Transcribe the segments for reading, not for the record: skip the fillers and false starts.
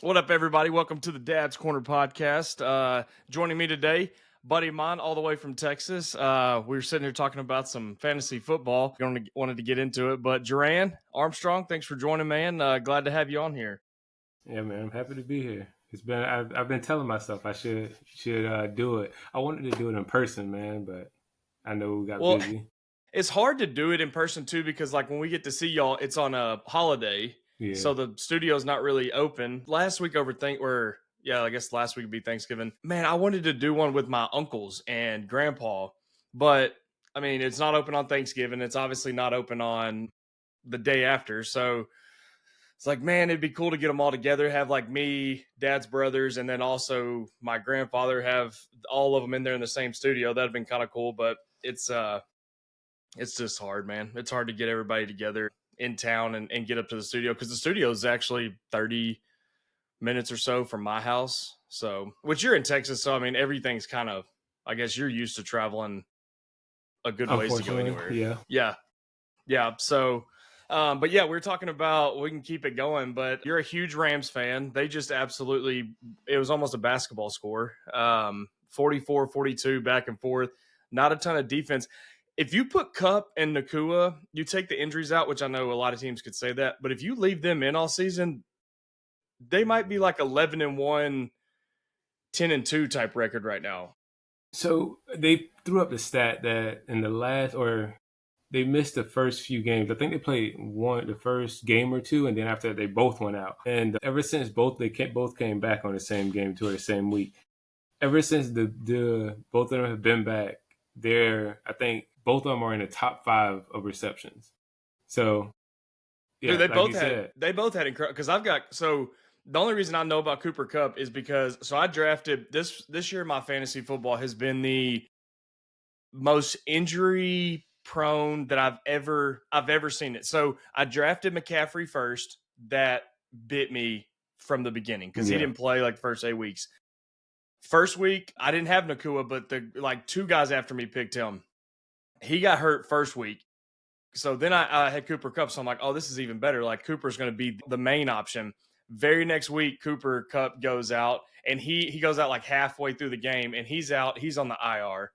What up, everybody? Welcome to the Dad's Corner podcast. Joining me today, buddy of mine, all the way from Texas. We were sitting here talking about some fantasy football. Wanted to get into it, but Jaran Armstrong, thanks for joining, man. Glad to have you on here. Yeah, man, I'm happy to be here. I've been telling myself I should do it. I wanted to do it in person, man, but I know we got busy. It's hard to do it in person too because, like, when we get to see y'all, it's on a holiday. Yeah. So the studio's not really open. Last week I guess last week would be Thanksgiving. Man, I wanted to do one with my uncles and grandpa, but I mean, it's not open on Thanksgiving. It's obviously not open on the day after. So it's like, man, it'd be cool to get them all together, have like me, dad's brothers, and then also my grandfather, have all of them in there in the same studio. That'd been kind of cool, but it's just hard, man. It's hard to get everybody together in town and get up to the studio because the studio is actually 30 minutes or so from my house. So, which you're in Texas, so I mean, everything's kind of, I guess you're used to traveling a good ways to go anywhere. Yeah. So, but yeah, we're talking about, we can keep it going, but you're a huge Rams fan. They just absolutely, it was almost a basketball score, 44-42 back and forth. Not a ton of defense. If you put Kupp and Nakua, you take the injuries out, which I know a lot of teams could say that, but if you leave them in all season, they might be like 11-1, 10-2 type record right now. So they threw up the stat that in the last, or they missed the first few games. I think they played the first game or two, and then after that, they both went out. And ever since both came back on the same game to the same week. Ever since the both of them have been back, I think both of them are in the top 5 of receptions. So, yeah, dude, they both had incredible, because the only reason I know about Cooper Kupp is because, I drafted this year. My fantasy football has been the most injury prone that I've ever seen it. So I drafted McCaffrey first. That bit me from the beginning because he didn't play like the first 8 weeks. First week, I didn't have Nakua, but the 2 guys after me picked him. He got hurt first week. So then I had Cooper Kupp. So I'm like, oh, this is even better. Like, Cooper's going to be the main option. Very next week, Cooper Kupp goes out, and he goes out like halfway through the game, and he's out. He's on the IR.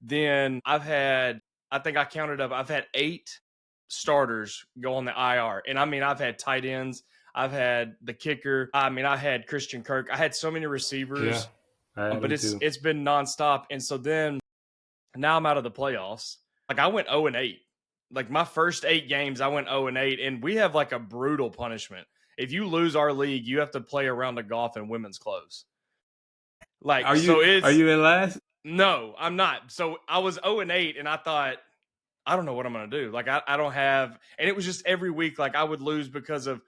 Then I've had 8 starters go on the IR. And I mean, I've had tight ends. I've had the kicker. I mean, I had Christian Kirk. I had so many receivers. Yeah, but it's been nonstop. And so then now I'm out of the playoffs. Like, I went 0-8. Like, my first 8 games, I went 0-8. And we have like a brutal punishment. If you lose our league, you have to play a round of golf in women's clothes. Like, are you in last? No, I'm not. So I was 0-8, and I thought, I don't know what I'm going to do. Like, I don't have, and it was just every week, like, I would lose because of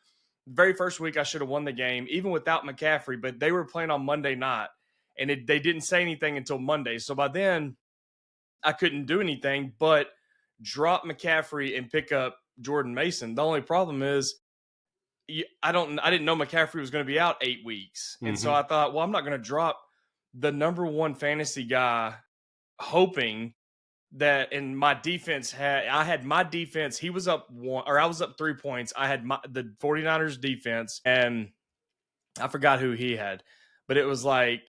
very first week I should have won the game, even without McCaffrey, but they were playing on Monday night, and they didn't say anything until Monday. So by then, I couldn't do anything but drop McCaffrey and pick up Jordan Mason. The only problem is, I didn't know McCaffrey was going to be out 8 weeks. And so I thought, well, I'm not going to drop the number 1 fantasy guy, hoping that in my defense I had my defense. He was up 1, or I was up 3 points. I had the 49ers defense, and I forgot who he had, but it was like,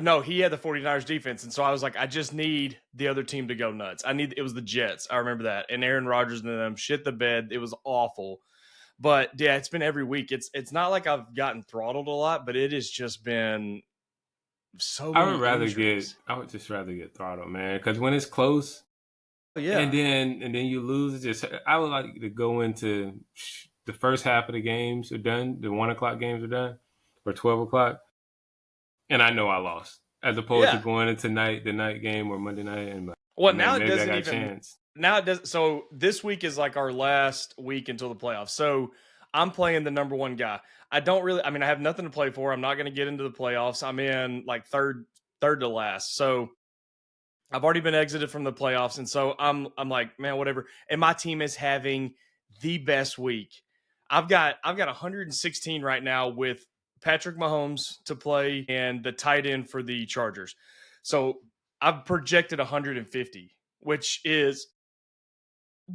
no, he had the 49ers defense. And so I was like, I just need the other team to go nuts. It was the Jets. I remember that. And Aaron Rodgers and them shit the bed. It was awful. But yeah, it's been every week. It's not like I've gotten throttled a lot, but it has just been so many injuries. I would just rather get throttled, man, because when it's close, and then you lose, I would like to go into the first half of the games are done, the 1:00 games are done, or 12:00, and I know I lost, as opposed to going into the night game or Monday night, and now it doesn't even. Now it does. So this week is like our last week until the playoffs. So I'm playing the number 1 guy. I have nothing to play for. I'm not going to get into the playoffs. I'm in like third to last. So I've already been exited from the playoffs. And so I'm like, man, whatever. And my team is having the best week. I've got 116 right now with Patrick Mahomes to play and the tight end for the Chargers. So I've projected 150, which is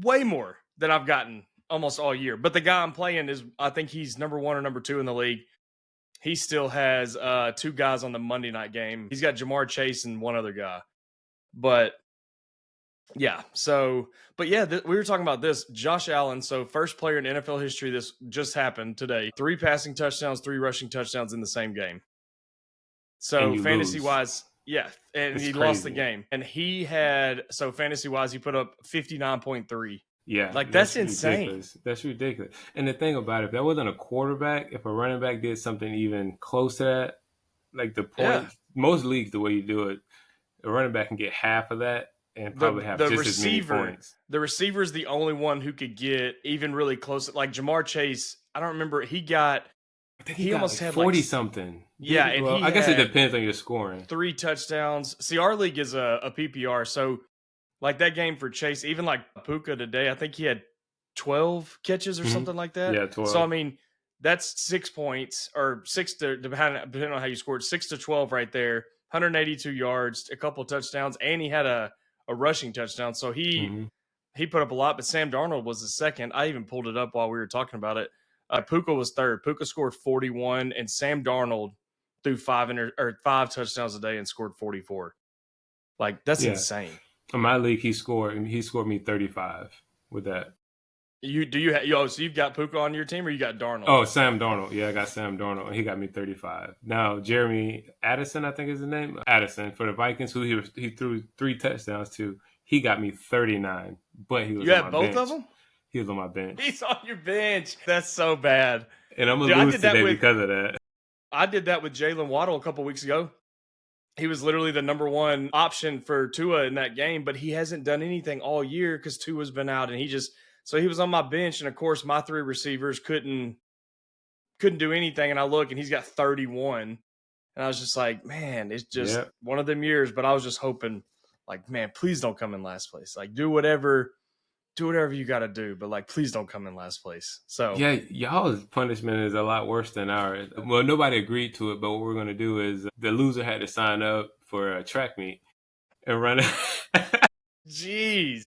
way more than I've gotten almost all year. But the guy I'm playing I think he's number 1 or number 2 in the league. he still has 2 guys on the Monday night game. He's got Jamar Chase and one other guy. But yeah, so but yeah, we were talking about this. Josh Allen, so first player in NFL history, this just happened today. 3 passing touchdowns, 3 rushing touchdowns in the same game. And So you fantasy lose. wise, yeah, and It's he lost the crazy. game. And he had, so fantasy wise, he put up 59.3. Yeah, Like that's that's insane. ridiculous. That's ridiculous. And the thing about it, if that wasn't a quarterback, if a running back did something even close to that, like the Yeah. points, most leagues, the way you do it, a running back can get half of that and The probably have the just as many receiver, points. the receiver is the only one who could get even really close. Like Jamar Chase, I don't remember, I think he he got almost like had like 40 something. yeah, Didn't and well, he I guess it had depends on your scoring. 3 touchdowns. See, our league is a PPR, so like that game for Chase, even like Puka today, I think he had 12 catches or Hmm. something like that. Yeah, So I 12. mean, that's 6 points, or 6 to depending on how you scored, 6 to 12 right there. 182 yards, a couple touchdowns, and he had a rushing touchdown. So Hmm. he put up a lot, but Sam Darnold was the second. I even pulled it up while we were talking about it. Puka was third. Puka scored 41, and Sam Darnold threw 5 touchdowns a day and scored 44. Like that's Yeah. insane. In my league, he scored me 35 with that. So you've got Puka on your team, or you got Darnold? Oh, Sam Darnold. Yeah, I got Sam Darnold. He got me 35. Now, Jeremy Addison, I think is his name. Addison for the Vikings, who he threw 3 touchdowns to. He got me 39, but he was You on have my both of bench. them. He was on my bench. He's on your bench. That's so bad, And I'm going dude. to lose today because of that. I did that with Jalen Waddle a couple weeks ago. He was literally the number one option for Tua in that game, but he hasn't done anything all year because Tua's been out, and so he was on my bench, and of course my 3 receivers couldn't do anything, and I look and he's got 31, and I was just like, man, it's just Yeah. one of them years. But I was just hoping, like, man, please don't come in last place. Like, do whatever you got to do, but like, please don't come in last place. So Yeah, y'all's punishment is a lot worse than ours. Well, nobody agreed to it, but what we're going to do is the loser had to sign up for a track meet and run it. jeez,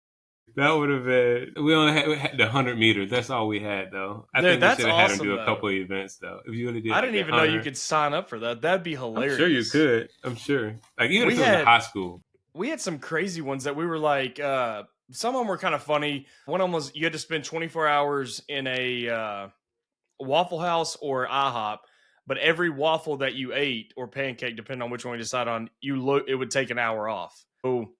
That would have been. We had the 100 meters. That's all we had, though. I dude, think we that's should have had him awesome do a though. couple of events, though. If you only did I like didn't the even know you 100, could sign up for that. That'd be I'm sure you hilarious. could. I'm sure. Like even We if it was in had high school. we had some crazy ones that we were like, some of them were kind of funny. One of them was you had to spend 24 hours in a Waffle House or IHOP, but every waffle that you ate or pancake, depending on which one you decide on, it would take an hour off. So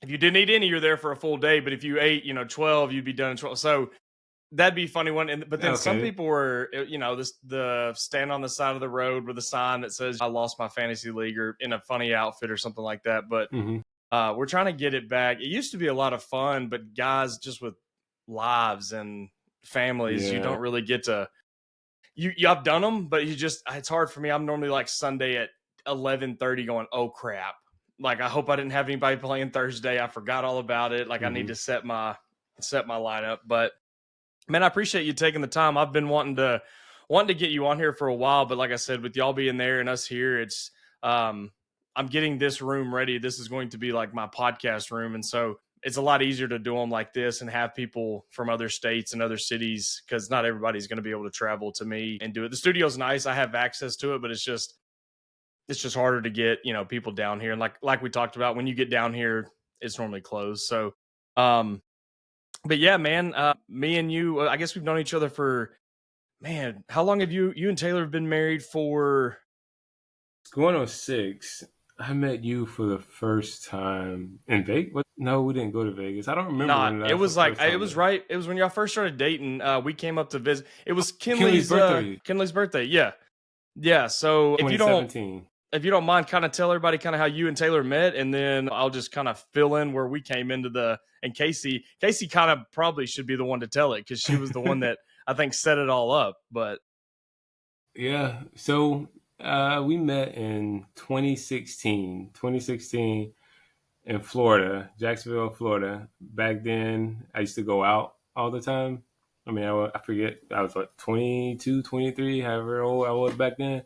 if you didn't eat any, you're there for a full day. But if you ate, 12, you'd be done in 12. So that'd be a funny one. But then some Okay. people were, the stand on the side of the road with a sign that says "I lost my fantasy league" or in a funny outfit or something like that. But Hmm. we're trying to get it back. It used to be a lot of fun, but guys, just with lives and families, you Yeah. don't really get to. I've done them, but it's hard for me. I'm normally like Sunday at 11:30 going, oh crap. Like I hope I didn't have anybody playing Thursday. I forgot all about it. Like I need Hmm. to set my lineup. But man, I appreciate you taking the time. I've been wanting to get you on here for a while, but like I said, with y'all being there and us here, it's I'm getting this room ready. This is going to be like my podcast room, and so it's a lot easier to do them like this and have people from other states and other cities because not everybody's going to be able to travel to me and do it. The studio's nice. I have access to it, but it's just harder to get, people down here. And like we talked about, when you get down here, it's normally closed. So, um, but yeah, man, me and you, I guess we've known each other for, man, how long have you and Taylor have been married for? Going on 6. I met you for the first time in Vegas. What? No, we didn't go to Vegas. I don't remember Not, when it that was like, first it time was met. right. It was when y'all first started dating. We came up to visit. It was Kinley's birthday, Kinley's birthday. Yeah. Yeah. So 2017. if you don't mind, kind of tell everybody kind of how you and Taylor met, and then I'll just kind of fill in where we came into and Casey kind of probably should be the one to tell it because she was the one that I think set it all up. But Yeah. So we met in 2016. 2016 in Florida, Jacksonville, Florida. Back then, I used to go out all the time. I mean, I forget. I was like 22, 23, however old I was back then.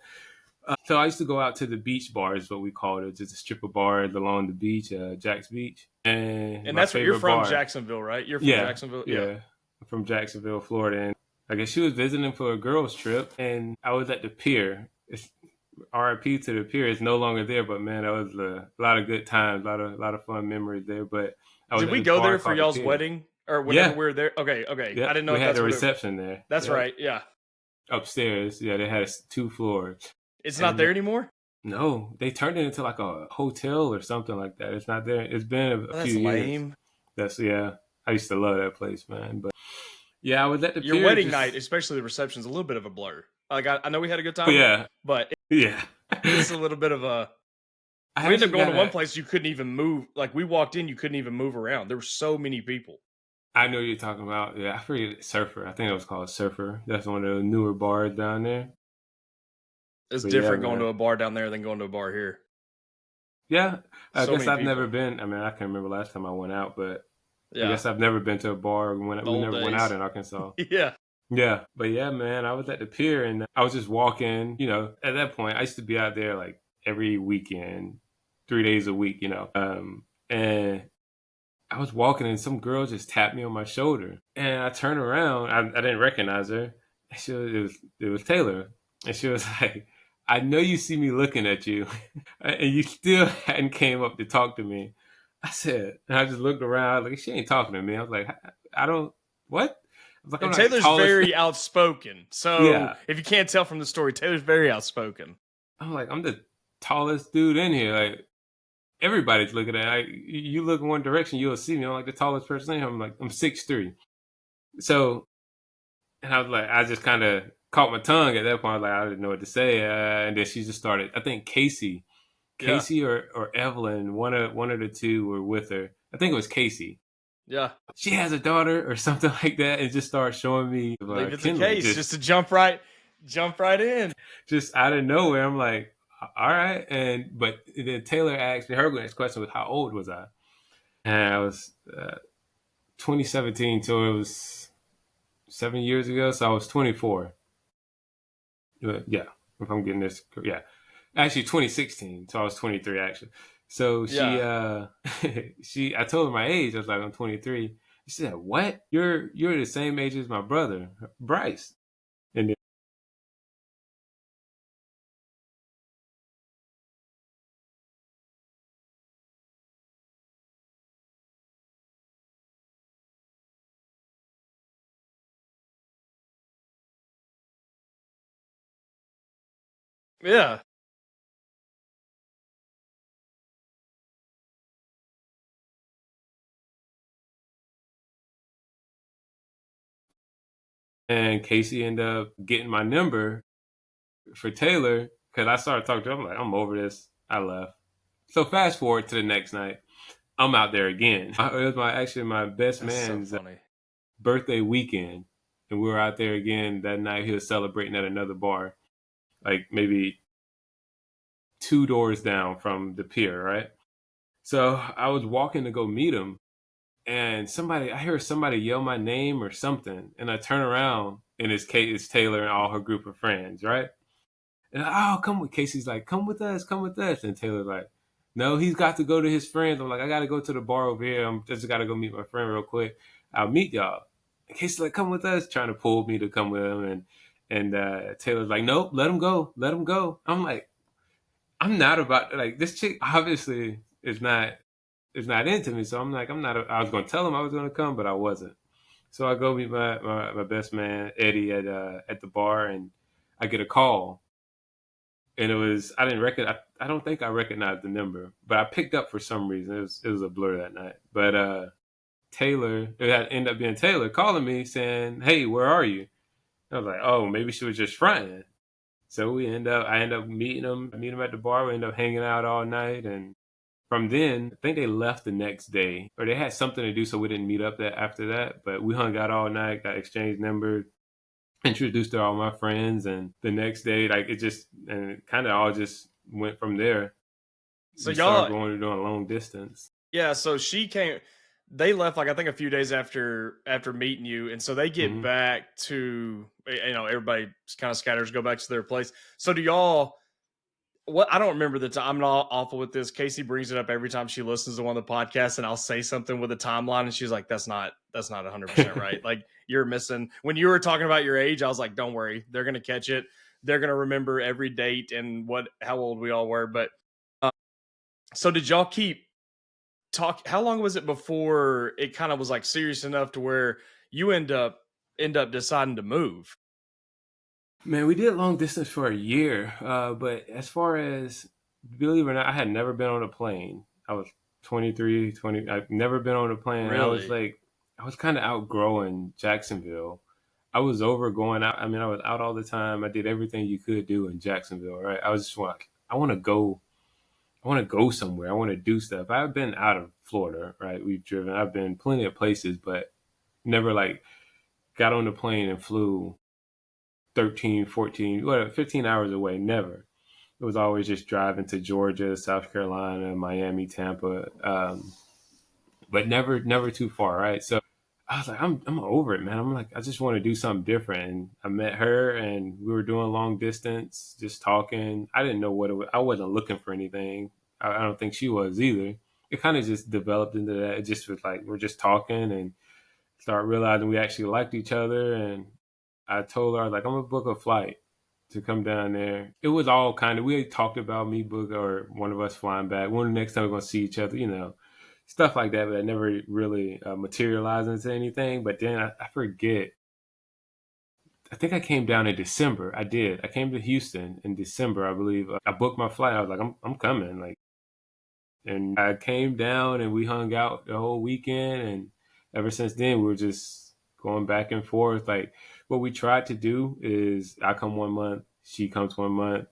So I used to go out to the beach bar, is what we called it, just a strip of bars along the beach, Jack's Beach. And and my that's what you're favorite from, bar, Jacksonville, right? You're from yeah, Jacksonville, yeah. yeah, from Jacksonville, Florida. And I guess she was visiting for a girls' trip, and I was at the pier. it's RIP to the pier. It's no longer there, but man, that was a lot of good times, a lot of fun memories there. But I was Did at we this go bar there for called the y'all's Pier. wedding or whenever Yeah, we were there? Okay, okay. I yep. didn't know We if had that's the what it. reception there. That's Yep, right. Yeah, upstairs. Yeah, they had 2 floors, it's not and there anymore. no, they turned it into like a hotel or something like that. It's not there. It's been a Oh, few that's years. lame. That's yeah. I used to love that place, man. But yeah, I was at the Your pier. wedding night, Just especially the reception's a little bit of a blur. Like I know we had a good oh time, yeah, but yeah. it's a little bit of a. I We ended up actually going to got one a. place you couldn't even move. Like we walked in, you couldn't even move around. There were so many people. I know you're talking about. Yeah, I forget Surfer. I think it was called Surfer. That's one of the newer bars down there. It's But yeah, different going to man. a bar down there than going to a bar here. Yeah, I So guess many I've never people. been. I mean, I can't remember last time I went out, but I Yeah, guess I've never been to a bar when we old never went out days. in Arkansas. Yeah, Yeah, but yeah, man, I was at the pier and I was just walking. At that point, I used to be out there like every weekend, 3 days a week. And I was walking and some girl just tapped me on my shoulder, and I turned around. I didn't recognize her. It was Taylor, and she was like, "I know you see me looking at you, and you still hadn't came up to talk to me." I said, and I just looked around like she ain't talking to me. I was like, I don't what. I was like, I'm and not the Taylor's tallest. very outspoken. So Yeah, if you can't tell from the story, Taylor's very outspoken. I'm like, I'm the tallest dude in here. Like everybody's looking at. You look in one direction, you'll see me. I'm like the tallest person in here. I'm like, I'm 6'3". So, and I was like, I just kind of caught my tongue at that point. I was like, I didn't know what to say. And then she just started. I think Yeah, Casey or Evelyn, one of the two were with her. I think it was Casey. yeah. She has a daughter or something like that, and just started showing me Believe it's a Kinley, case just to jump right in. just out of nowhere. I'm like, all right. But then Taylor asked me, her next question was, how old was I? And I was 2017, so it was 7 years ago. So I was 24. Yeah, if I'm getting this, yeah, actually 2016. So I was 23 actually. So Yeah. I told her my age. I was like, I'm 23. She said, "What? You're the same age as my brother, Bryce." And Yeah. Casey ended up getting my number for Taylor because I started talking to him. I'm like, I'm over this. I left. So fast forward to the next night, I'm out there again. It was my best That's so man's funny. birthday weekend, and we were out there again that night. He was celebrating at another bar, like maybe 2 doors down from the pier, right? So I was walking to go meet him, and I hear somebody yell my name or something, and I turn around, and it's Taylor and all her group of friends, right? And come with Casey's like, come with us, come with us. And Taylor's like, no, he's got to go to his friends. I'm like, I got to go to the bar over here. I'm just got to go meet my friend real quick. I'll meet y'all. And Casey's like, come with us, trying to pull me to come with him. And Taylor's like, nope, let him go, let him go. I'm like, I'm not about like this chick. Obviously, is not into me. So I'm like, I'm not. I was going to tell him I was going to come, but I wasn't. So I go meet my best man Eddie at the bar, and I get a call, and it was I didn't reckon I don't think I recognized the number, but I picked up for some reason. It was a blur that night. But Taylor, it had ended up being Taylor calling me saying, "Hey, where are you?" I was like, "Oh, maybe she was just fronting." So I end up meet him at the bar. We end up hanging out all night, and from then I think they left the next day, or they had something to do, so we didn't meet up after that. But we hung out all night, got exchanged numbers, introduced to all my friends, and the next day like it just and kind of all just went from there. So We started y'all, going to doing long distance. yeah. So she came. They left like I think a few days after meeting you, and so they get Hmm. back to everybody kind of scatters, go back to their place. So do y'all? What I don't remember the time. I'm not awful with this. Casey brings it up every time she listens to one of the podcasts, and I'll say something with a timeline, and she's like, "That's not 100% right. Like you're missing." When you were talking about your age, I was like, "Don't worry, they're gonna catch it." they're going to remember every date and how old we all were. But uh, so did y'all keep talk? How long was it before it kind of was like serious enough to where you end up deciding to move? Man, we did long distance for a year, but as far as, believe it or not, I had never been on a plane. I was 23, 20. I've never been on a plane. I was Really? like, I was kind of outgrowing Jacksonville. I was over going out. I mean, I was out all the time. I did everything you could do in Jacksonville, right? I was just like, I want to go. I want to go somewhere. I want to do stuff. I've been out of Florida, right? We've driven. I've been plenty of places, but never like got on the plane and flew 13, 14, whatever, 15 hours away. Never. It was always just driving to Georgia, South Carolina, Miami, Tampa, but never too far, right? So I was like, I'm over it, man. I'm like, I just want to do something different. And I met her, and we were doing long distance, just talking. I didn't know what it was. I wasn't looking for anything. I don't think she was either. It kind of just developed into that. It just was like we're just talking and start realizing we actually liked each other. And I told her, I was like, I'm gonna book a flight to come down there. It was all kind of, we had talked about me book or one of us flying back. When the next time we're gonna see each other, stuff like that. But that never really materialized into anything. But then I forget. I think I came down in December. I did. I came to Houston in December, I believe. I booked my flight. I was like, I'm coming. Like, and I came down and we hung out the whole weekend. And ever since then, we were just going back and forth. Like, what we tried to do is I come 1 month, she comes 1 month.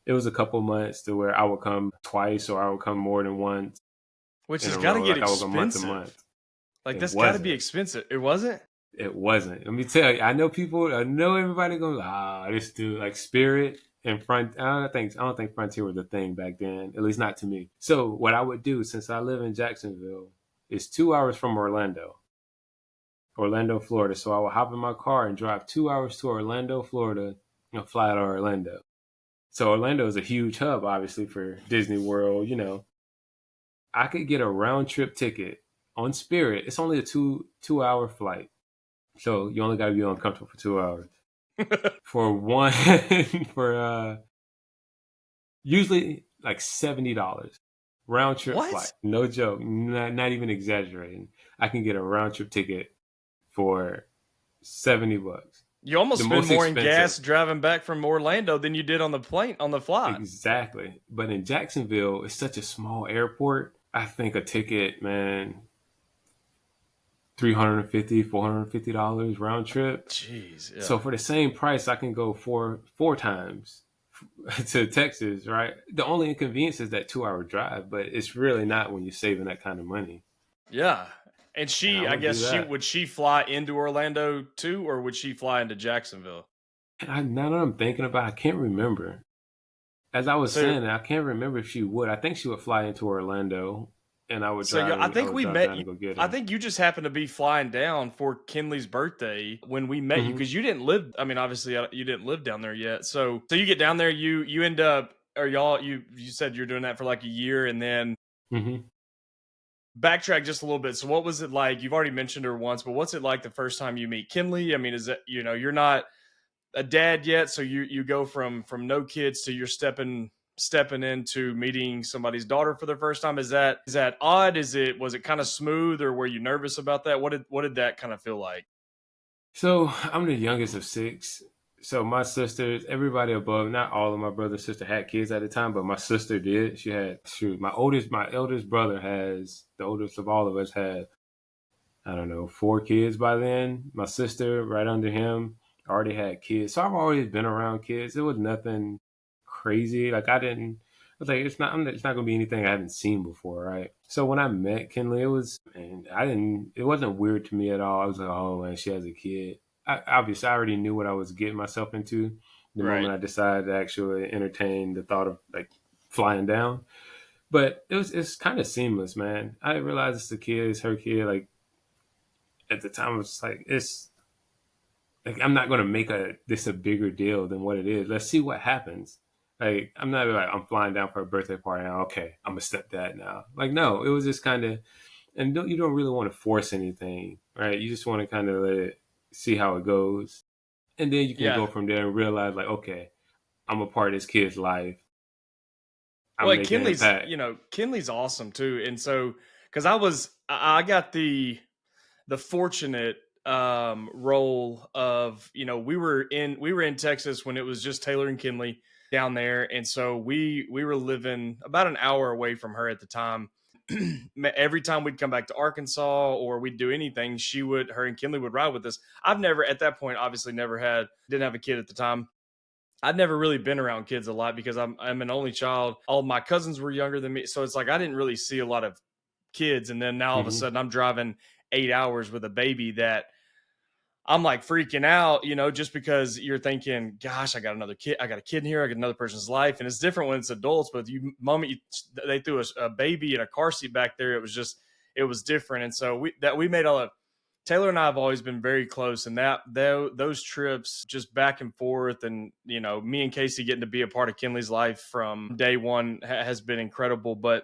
It was a couple months to where I would come twice or I would come more than once Which in has a got to row. get Like I would go month to expensive. month. Like It that's got to be wasn't. expensive. It wasn't. It wasn't. Let me tell you. I know people. I know everybody goes, this dude like Spirit and Front. I don't think Frontier was a thing back then. At least not to me. So what I would do, since I live in Jacksonville, is 2 hours from Orlando, Florida. So I would hop in my car and drive 2 hours to Orlando, Florida, and fly to Orlando. So Orlando is a huge hub, obviously, for Disney World. I could get a round trip ticket on Spirit. It's only a two hour flight. So you only got to be uncomfortable for 2 hours. For one, for usually like $70 round trip flight. What? No joke, not even exaggerating. I can get a round trip ticket for $70. You almost The spend most more in gas expensive, driving back from Orlando than you did on the plane on the flight. exactly. But in Jacksonville, it's such a small airport. I think a ticket, man, $350, $450 round trip. Jeez, So yeah. for the same price, I can go four times to Texas, right? The only inconvenience is that 2 hour drive, but it's really not when you're saving that kind of money. Yeah. And And I I would guess do that. she fly into Orlando too, or would she fly into Jacksonville? Now that I'm thinking about it, I can't remember. As I was So saying, I can't remember if she would. I think she would fly into Orlando, and yeah, I I think would we drive met down you. and go get I her. think you just happened to be flying down for Kinley's birthday when we met you Hmm. because you didn't live. I mean, obviously, you didn't live down there yet. So you get down there, you end up, or y'all, you said you're doing that for like a year, and then Hmm. backtrack just a little bit. So what was it like? You've already mentioned her once, but what's it like the first time you meet Kinley? I mean, is that you're not a dad yet, so you go from no kids to you're stepping into meeting somebody's daughter for the first time. Is that odd? Was it kind of smooth, or were you nervous about that? What did that kind of feel like? So I'm the youngest of six. So my sisters, everybody above, not all of my brother and sister had kids at the time, but my sister did. She had, shoot, my eldest brother has, the oldest of all of us had, I don't know, four kids by then. My sister, right under him, already had kids. So I've always been around kids. It was nothing crazy. Like I didn't. I was like, it's not gonna be anything I haven't seen before, right? So when I met Kinley, it was, and I didn't. It wasn't weird to me at all. I was like, oh man, she has a kid. Obviously, I already knew what I was getting myself into the Right. moment I decided to actually entertain the thought of like flying down. But it's kind of seamless, man. I realized it's the kid, it's her kid. Like at the time, it's like it's like I'm not gonna make this a bigger deal than what it is. Let's see what happens. Like I'm not like I'm flying down for a birthday party now. Okay, I'm a stepdad now. Like no, it was just kind of, and you don't really want to force anything, right? You just want to kind of let it see how it goes. and then you can Yeah. go from there and realize like, okay, I'm a part of this kid's life. I'm Well, making an Kinley's, impact. Kinley's awesome too. And so, because I got the fortunate role of, we were in Texas when it was just Taylor and Kinley down there, and so we were living about an hour away from her at the time. Every time we'd come back to Arkansas or we'd do anything, her and Kinley would ride with us. I've never, at that point, obviously didn't have a kid at the time. I'd never really been around kids a lot because I'm an only child. All of my cousins were younger than me, so it's like I didn't really see a lot of kids. And then now all of a Hmm. sudden I'm driving 8 hours with a baby that I'm like freaking out, just because you're thinking, gosh, I got another kid, I got a kid in here, I got another person's life. And it's different when it's adults, but they threw a baby in a car seat back there, it was different. And so we made Taylor and I have always been very close, and those trips just back and forth, and me and Casey getting to be a part of Kinley's life from day one has been incredible. But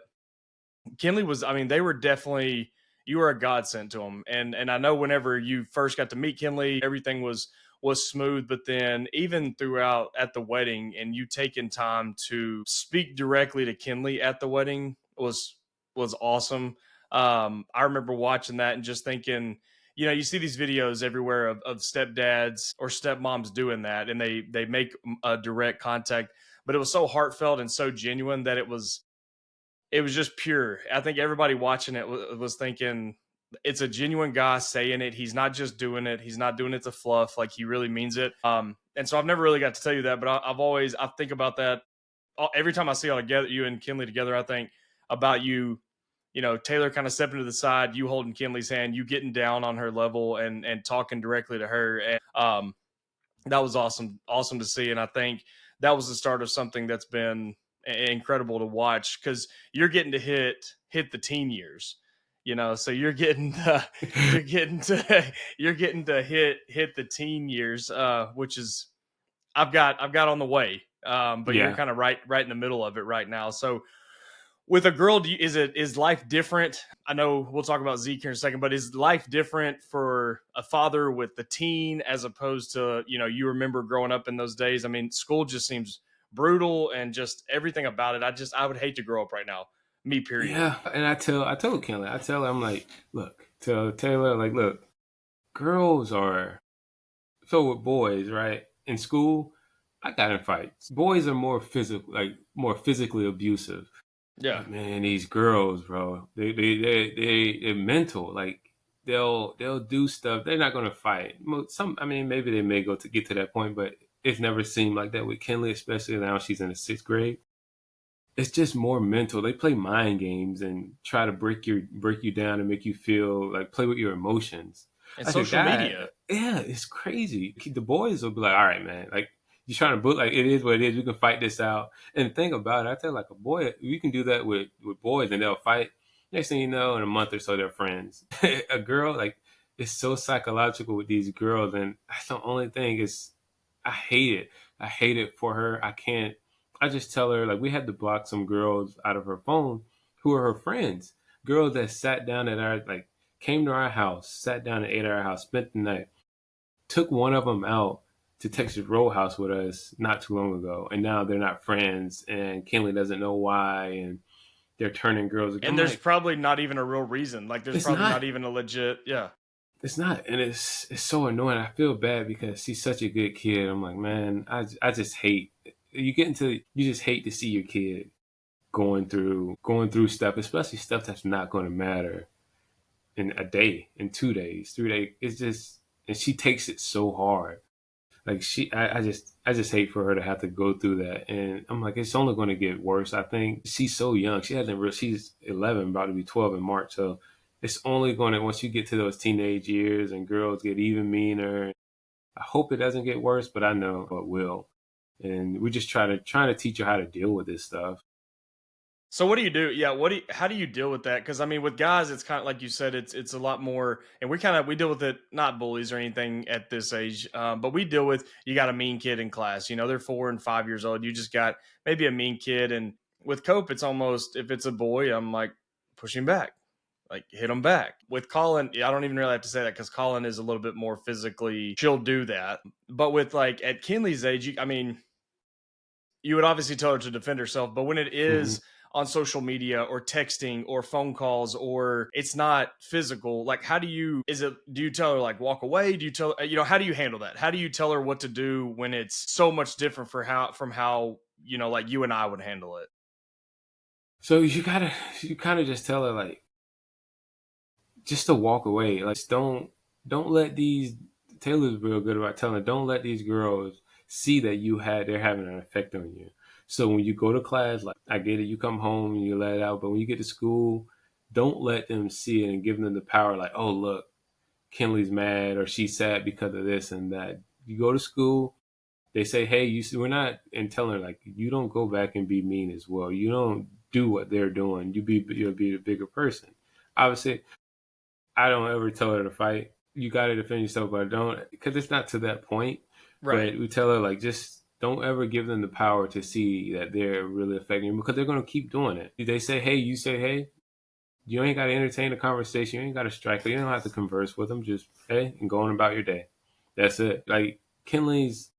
Kinley was, I mean, they were definitely, you were a godsend to them. And I know whenever you first got to meet Kinley, everything was smooth, but then even throughout at the wedding, and you taking time to speak directly to Kinley at the wedding was awesome. I remember watching that and just thinking, you see these videos everywhere of stepdads or stepmoms doing that, and they make a direct contact, but it was so heartfelt and so genuine that it was just pure. I think everybody watching it was thinking it's a genuine guy saying it. He's not just doing it. He's not doing it to fluff. Like, he really means it. And so I've never really got to tell you that, but I think about that every time I see you and Kinley together. I think about Taylor kind of stepping to the side, you holding Kinley's hand, you getting down on her level and talking directly to her. And that was awesome to see. And I think that was the start of something that's been incredible to watch, because you're getting to hit the teen years, so you're getting to hit the teen years, which is, I've got on the way. But you're Yeah. kind of right in the middle of it right now. So with a girl, is life different? I know we'll talk about Zeke here in a second, but is life different for a father with the teen as opposed to, you remember growing up in those days? I mean, school just seems brutal, and just everything about it. I would hate to grow up right now. Me, period. Yeah. And I told Kelly, I tell her, I'm like, look, tell Taylor, like, look, girls are so with boys, right? In school, I got in fights. Boys are more physically abusive. Yeah. But man, these girls, bro, they're mental. Like they'll do stuff. They're not gonna fight. I mean, maybe they may go to get to that point, but it's never seemed like that with Kinley, especially now she's in the sixth grade. It's just more mental. They play mind games and try to break you down and make you feel like play with your emotions. And Like a social guy, media. yeah, it's crazy. The boys will be like, all right, man, like you're trying to book, like it is what it is. We can fight this out. And the thing about it, I tell like a boy, you can do that with boys and they'll fight. Next thing you know, in a month or so, they're friends. A girl, like it's so psychological with these girls, and that's the only thing is, I hate it. I hate it for her. I can't. I just tell her like we had to block some girls out of her phone who are her friends. Girls that sat down at our like came to our house, sat down and ate at our house, spent the night. Took one of them out to Texas Roadhouse with us not too long ago, and now they're not friends. And Kinley doesn't know why, and they're turning girls. And I'm there's like, probably not even a real reason. Like, there's it's probably not. not even a legit, yeah. It's not, and it's so annoying. I feel bad because she's such a good kid. I'm like, man, I just hate you just hate to see your kid going through stuff, especially stuff that's not going to matter in a day, in 2 days, 3 days. It's just, and she takes it so hard. Like I just hate for her to have to go through that. And I'm like, it's only going to get worse. I think she's so young. She's 11, about to be 12 in March. So it's only going to, once you get to those teenage years and girls get even meaner. I hope it doesn't get worse, but I know it will. And we just trying to teach her how to deal with this stuff. So what do you do? Yeah, how do you deal with that? Because I mean, with guys, it's kind of like you said, it's a lot more, and we deal with it, not bullies or anything at this age, but we deal with, you got a mean kid in class. They're 4 and 5 years old. You just got maybe a mean kid, and with Cope, it's almost, if it's a boy, I'm like pushing back. like hit them back. With Colin, I don't even really have to say that because Colin is a little bit more physically, she'll do that. But with like at Kinley's age, I mean, you would obviously tell her to defend herself, but when it Mm-hmm. is on social media or texting or phone calls or it's not physical, like how do you, do you tell her like walk away? Do you tell, how do you handle that? How do you tell her what to do when it's so much different from how, like you and I would handle it? So you kind of just tell her like just to walk away. Like don't let these. Taylor's real good about telling her, don't let these girls see that they're having an effect on you. So when you go to class, like I get it, you come home and you let it out, but when you get to school, don't let them see it and give them the power. Like, oh look, Kinley's mad or she's sad because of this and that. You go to school, they say, hey, we're not, and telling her like you don't go back and be mean as well. You don't do what they're doing. You'll be a bigger person. Obviously, I don't ever tell her to fight. You got to defend yourself, but don't, because it's not to that point. Right. But we tell her like just don't ever give them the power to see that they're really affecting you because they're gonna keep doing it. They say hey, you say hey. You ain't got to entertain the conversation. You ain't got to strike. You don't have to converse with them. Just hey and go on about your day. That's it. Like Kinley's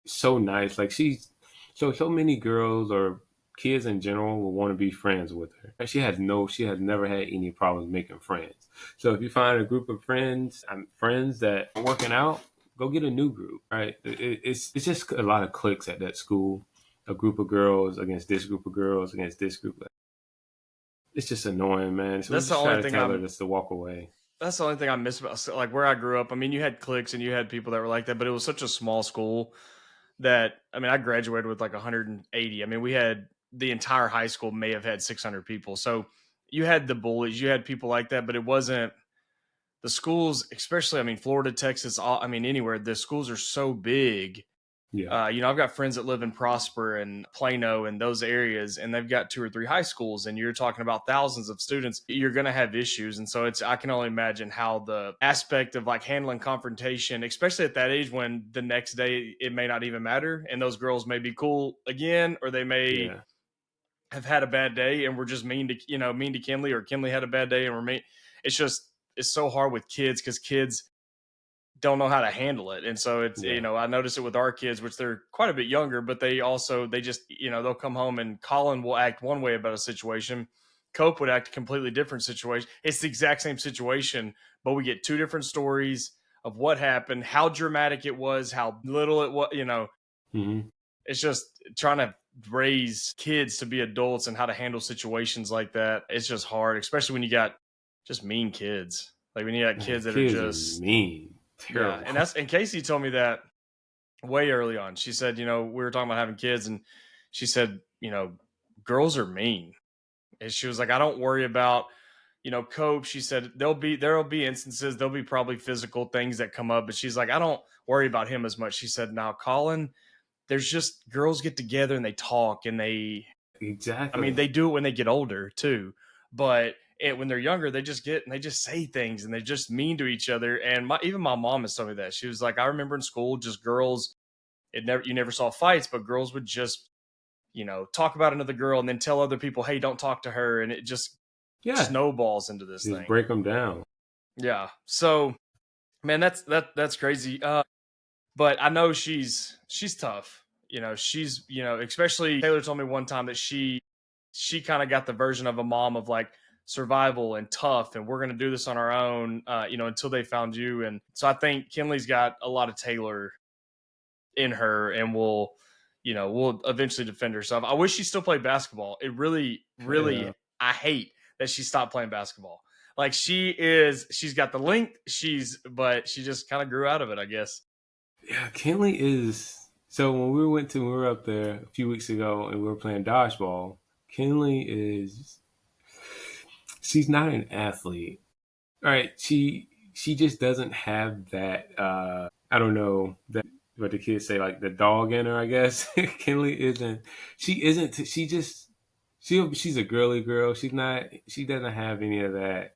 so nice. Like so many girls or kids in general will want to be friends with her. She has never had any problems making friends. So if you find a group of friends that are working out, go get a new group. Right? It's just a lot of cliques at that school. A group of girls against this group of girls against this group. It's just annoying, man. So we That's the just try only to thing tell her I'm just to walk away. That's the only thing I miss about like where I grew up. I mean, you had cliques and you had people that were like that, but it was such a small school that I mean, I graduated with like 180. I mean, we had the entire high school may have had 600 people. So you had the bullies, you had people like that, but it wasn't the schools, especially I mean, Florida, Texas, I mean, anywhere. The schools are so big. Yeah, I've got friends that live in Prosper and Plano and those areas, and they've got 2 or 3 high schools, and you're talking about thousands of students. You're going to have issues, and so I can only imagine how the aspect of like handling confrontation, especially at that age, when the next day it may not even matter, and those girls may be cool again, or they may yeah, have had a bad day and we're just mean to Kinley, or Kinley had a bad day and we're mean. It's just it's so hard with kids because kids don't know how to handle it. And so it's, yeah. I notice it with our kids, which they're quite a bit younger, but they just, they'll come home and Colin will act one way about a situation. Cope would act a completely different situation. It's the exact same situation, but we get 2 different stories of what happened, how dramatic it was, how little it was. Mm-hmm. It's just trying to raise kids to be adults and how to handle situations like that. It's just hard, especially when you got just mean kids. Like when you got Man, kids that are kids are just, mean, yeah, terrible. and Casey told me that way early on. She said, we were talking about having kids, and she said, girls are mean. And she was like, I don't worry about, cope. She said there'll be instances, there'll be probably physical things that come up, but she's like, I don't worry about him as much. She said, now Colin, there's just girls get together and they talk and I mean, Exactly. they do it when they get older too, but when they're younger, they just get and they just say things and they're just mean to each other. And even my mom has told me that. She was like, I remember in school, just girls. You never saw fights, but girls would just talk about another girl and then tell other people, hey, don't talk to her, and it just Yeah, snowballs into this just thing. break them down. Yeah. So man, that's crazy. But I know she's tough. She's especially Taylor told me one time that she kind of got the version of a mom of like survival and tough, and we're gonna do this on our own, until they found you. And so I think Kinley's got a lot of Taylor in her, and will eventually defend herself. I wish she still played basketball. It really, really, Yeah, I hate that she stopped playing basketball. Like she's got the length, but she just kind of grew out of it, I guess. yeah. Kinley is. So when we were up there a few weeks ago and we were playing dodgeball. Kinley is. She's not an athlete. All right, she just doesn't have that. I don't know that what the kids say, like the dog in her. I guess Kinley isn't. She isn't. She just she's a girly girl. She's not. She doesn't have any of that.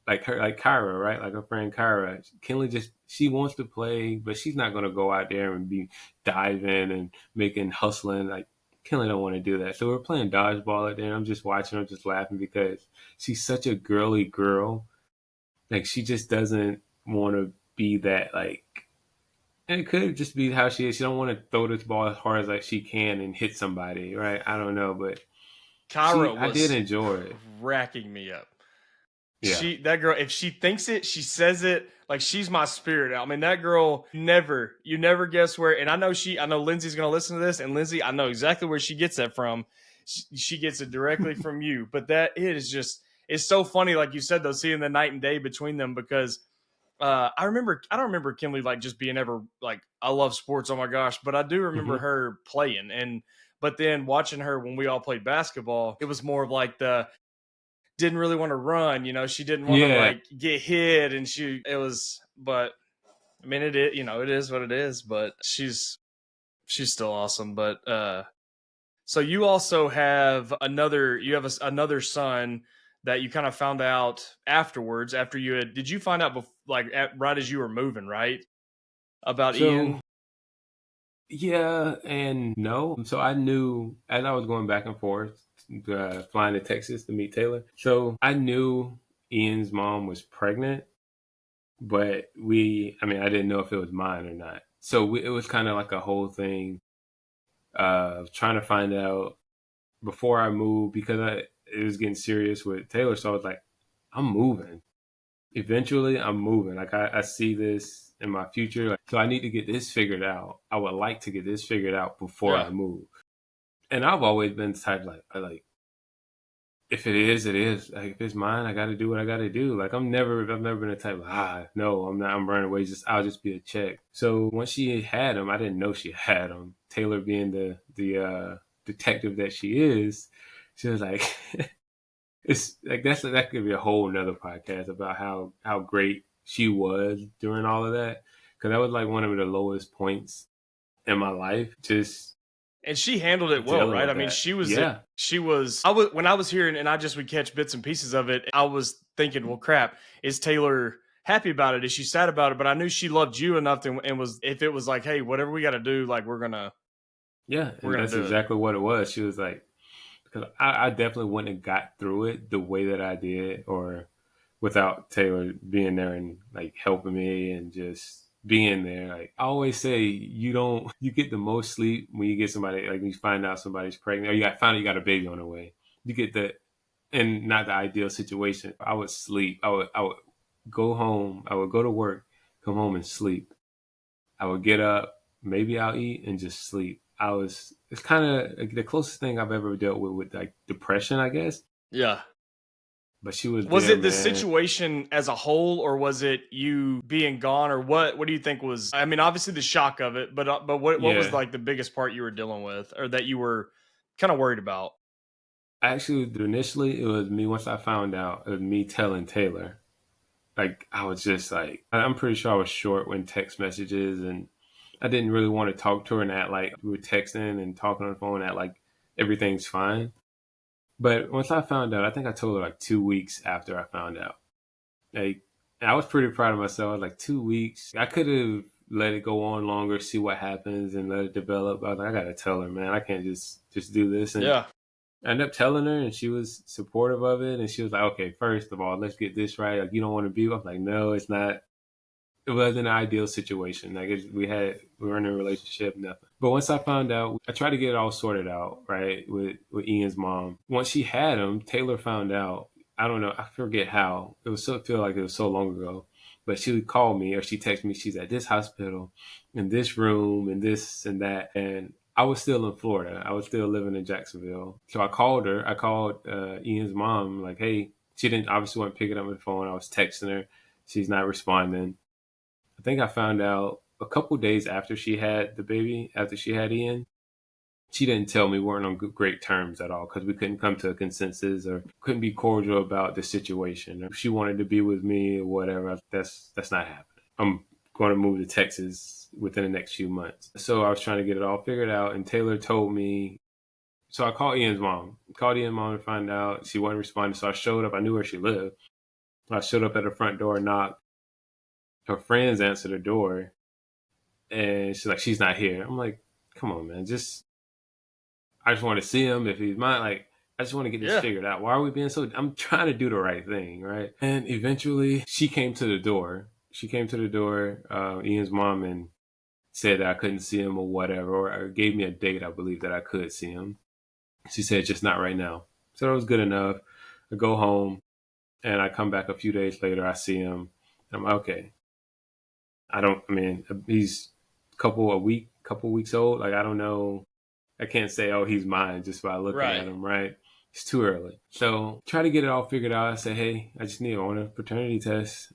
Like Kyra, right? Like her friend Kyra. Kinley just she wants to play, but she's not gonna go out there and be diving and making hustling. Like Kinley don't want to do that. So we're playing dodgeball at there. I'm just watching her, just laughing because she's such a girly girl. Like she just doesn't want to be that like. And it could just be how she is. She don't want to throw this ball as hard as like she can and hit somebody, right? I don't know, but Kyra I did was enjoy it. cracking me up. Yeah. That girl, if she thinks it, she says it. Like she's my spirit. I mean, that girl you never guess where. And I know Lindsay's gonna listen to this, and Lindsay, I know exactly where she gets that from. She gets it directly from you. But that it is just, it's so funny, like you said, though, seeing the night and day between them because I don't remember Kinley like just being ever like I love sports. Oh my gosh, but I do remember Hmm. her playing and. But then watching her when we all played basketball, it was more of like the didn't really want to run. You know, she didn't want to Yeah. like get hit, and it was. But I mean, it is, you know, it is what it is. But she's still awesome. But so you also have another son that you kind of found out afterwards. After you had, did you find out right as you were moving, right, about So Ian? yeah and no. So I knew as I was going back and forth, flying to Texas to meet Taylor. So I knew Ian's mom was pregnant, but I mean, I didn't know if it was mine or not. So it was kind of like a whole thing of trying to find out before I moved because it was getting serious with Taylor. So I was like, I'm moving. Eventually, I'm moving. Like I see this in my future. Like, so I need to get this figured out. I would like to get this figured out before Yeah. I move. And I've always been the type like if it is, it is. Like if it's mine, I got to do what I got to do. Like I've never been the type no, I'm not. I'm running away. I'll just be a check. So once she had him, I didn't know she had him. Taylor being the detective that she is, she was like, it's like that could be a whole nother podcast about how great she was during all of that because that was like one of the lowest points in my life. Just And she handled it well, dealing right? I with mean, that. Yeah. I was when I was hearing and I just would catch bits and pieces of it, I was thinking, well, crap, is Taylor happy about it? Is she sad about it? But I knew she loved you enough and was, if it was like, hey, whatever we got to do, like Yeah, we're and gonna that's do it. exactly what it was. She was like, because I definitely wouldn't have got through it the way that I did, or without Taylor being there and like helping me and just being there. Like I always say, you get the most sleep when you get somebody like when you find out somebody's pregnant or find out you got a baby on the way. You get the and not the ideal situation. I would sleep. I would go home. I would go to work, come home and sleep. I would get up, maybe I'll eat and just sleep. It's kind of like the closest thing I've ever dealt with like depression, I guess. Yeah. But she was Was there, it the man. situation as a whole, or was it you being gone, or what? What do you think was? I mean, obviously the shock of it, but what was Yeah. like the biggest part you were dealing with, or that you were kind of worried about? Actually, initially, it was me. Once I found out, it was me telling Taylor. Like, I was just like, I'm pretty sure I was short when text messages, and I didn't really want to talk to her and act like we were texting and talking on the phone, act like everything's fine. But once I found out, I think I told her like 2 weeks after I found out. Like, I was pretty proud of myself. I was like, 2 weeks. I could have let it go on longer, see what happens, and let it develop. I was like, I gotta tell her, man. I can't just do this. And Yeah. I ended up telling her, and she was supportive of it. And she was like, "Okay, first of all, let's get this right. Like, you don't want to be." I was like, "No, it's not. It wasn't an ideal situation. Like, we were in a relationship, nothing." But once I found out, I tried to get it all sorted out, right, with Ian's mom. Once she had him, Taylor found out. I don't know. I forget how. Feel like it was so long ago. But she would call me or she texted me. She's at this hospital, in this room, and this and that, and I was still in Florida. I was still living in Jacksonville. So I called her. I called Ian's mom. Like, hey, she didn't obviously want to pick it up on the phone. I was texting her. She's not responding. I think I found out a couple days after she had the baby, after she had Ian. She didn't tell me we weren't on great terms at all because we couldn't come to a consensus or couldn't be cordial about the situation. If she wanted to be with me or whatever, that's not happening. I'm going to move to Texas within the next few months. So I was trying to get it all figured out, and Taylor told me. So I called Ian's mom. Called Ian's mom to find out. She wasn't responding. So I showed up. I knew where she lived. I showed up at her front door, knocked. Her friends answered the door, and she's like, "She's not here." I'm like, "Come on, man. Just I just want to see him if he's mine. Like, I just want to get this Yeah. figured out. Why are we being so? I'm trying to do the right thing, right? And eventually, she came to the door. She came to the door, Ian's mom, and said that I couldn't see him or whatever, or gave me a date, I believe, that I could see him. She said, just not right now. So that was good enough. I go home and I come back a few days later. I see him. I'm like, okay. I mean, he's couple weeks old. Like, I don't know. I can't say, oh, he's mine just by looking at Right. him, right? It's too early. So try to get it all figured out. I say, hey, I just need on a paternity test.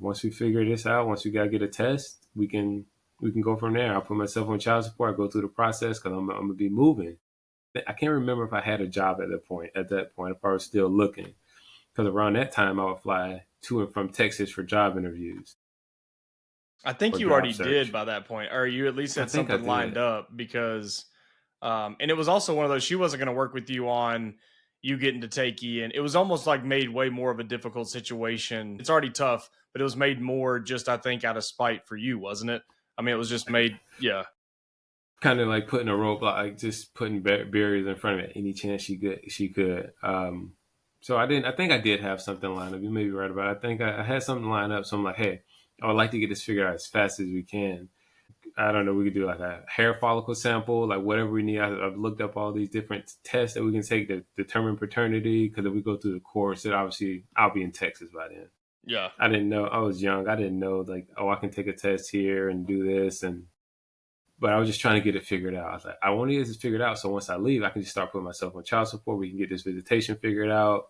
Once we figure this out, once we got to get a test, we can go from there. I'll put myself on child support. I go through the process because I'm going to be moving. I can't remember if I had a job at that point. If I was still looking, because around that time I would fly to and from Texas for job interviews I think or you job already did search. by that point, or you at least I had think I something lined did. up because, and it was also one of those, she wasn't going to work with you on you getting to take Ian. It was almost like made way more of a difficult situation. It's already tough, but it was made more just, I think, out of spite for you, wasn't it? I mean, it was just made, yeah. Kind of like putting a roadblock, like just putting barriers in front of it. Any chance she could. So I didn't. I think I did have something lined up. You may be right about it. I think I had something lined up. So I'm like, hey, I would like to get this figured out as fast as we can. I don't know. We could do like a hair follicle sample, like whatever we need. I've looked up all these different tests that we can take to determine paternity. Because if we go through the course, then obviously I'll be in Texas by then. Yeah. I didn't know. I was young. I didn't know like, oh, I can take a test here and do this, and but I was just trying to get it figured out. I was like, I want to get this figured out, so once I leave, I can just start putting myself on child support. We can get this visitation figured out,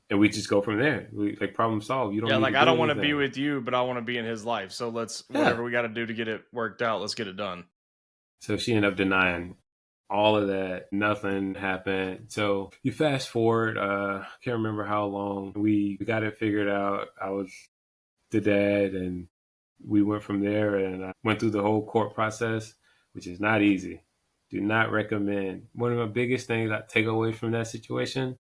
and we just go from there. We like problem solved. You don't Yeah. need Like, to I do don't want to be anything. with you, but I want to be in his life. So Yeah. whatever we got to do to get it worked out, let's get it done. So she ended up denying all of that. Nothing happened. So you fast forward. I can't remember how long we got it figured out. I was the dad, and we went from there, and I went through the whole court process, which is not easy. Do not recommend. One of my biggest things I take away from that situation,